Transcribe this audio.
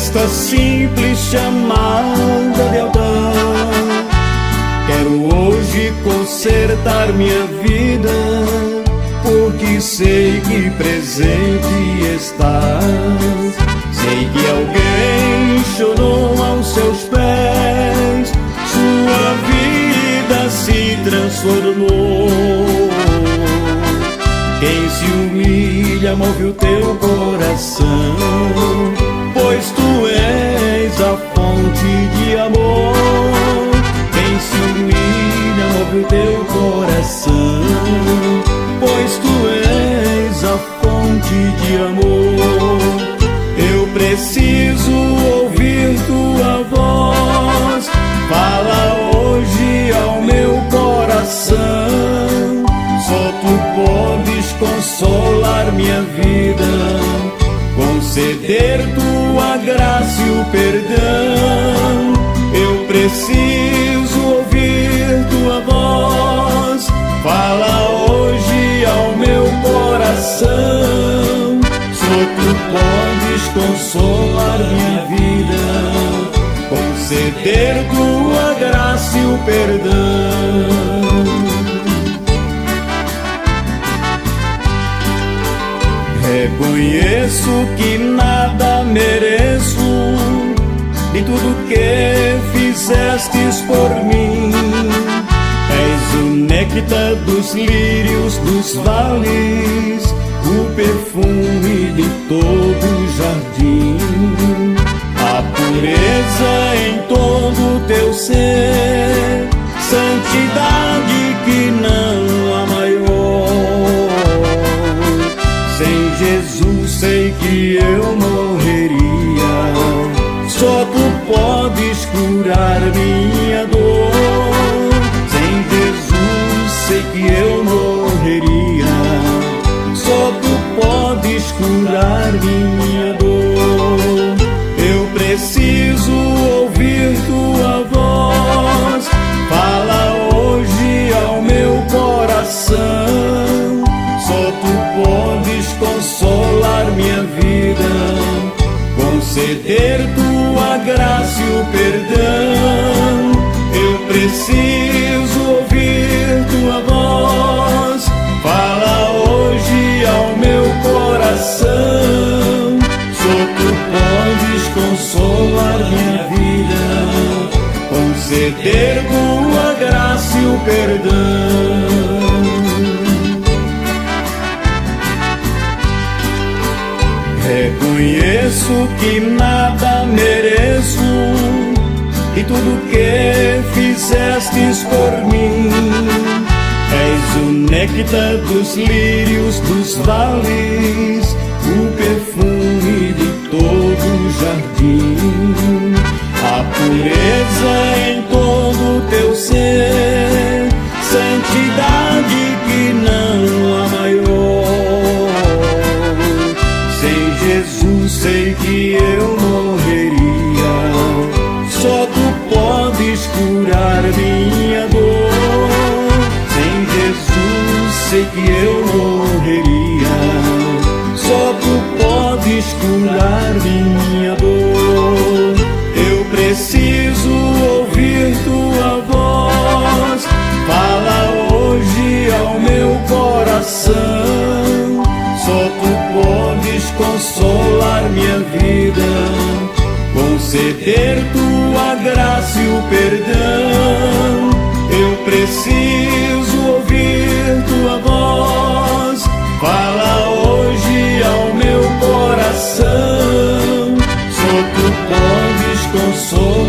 esta simples chamada de Adão. Quero hoje consertar minha vida, porque sei que presente estás. Sei que alguém chorou aos seus pés, sua vida se transformou. Quem se humilha move o teu coração, pois tu és a fonte de amor. Quem se humilha move o teu coração, pois tu és a fonte de amor. Eu preciso ouvir tua voz, fala hoje ao meu coração. Só tu podes consolar minha vida, conceder tua graça e o perdão. Eu preciso ouvir tua voz, fala hoje ao meu coração. Só tu podes consolar minha vida, conceder tua graça e o perdão. Reconheço que nada mereço de tudo que fizestes por mim. És o néctar dos lírios dos vales, o perfume de todo o jardim. A pureza em todo o teu ser, santidade que não há maior. Sem Jesus sei que eu morreria, só tu podes curar minha dor. Sem Jesus sei que eu morreria, só tu podes curar minha dor. Eu preciso ouvir tua voz, fala hoje ao meu coração. Só tu podes consolar minha vida, conceder tua graça e o perdão. Eu preciso ouvir tua voz, fala hoje ao meu coração. Só tu podes consolar minha vida, conceder tua graça e o perdão. Reconheço que nada mereço de tudo que fizestes por mim. És o néctar dos lírios dos vales, o perfume de todo o jardim. A pureza em todo o teu ser, santidade que não há maior. Sem Jesus sei que eu morreria, só tu podes curar minha dor. Sem Jesus sei que eu morreria, só tu podes curar minha dor. Eu preciso ouvir tua voz, fala hoje ao meu coração. Só tu podes consolar minha vida, conceder tua graça e o perdão. Eu preciso ouvir tua voz, fala hoje ao meu coração. Só tu podes consolar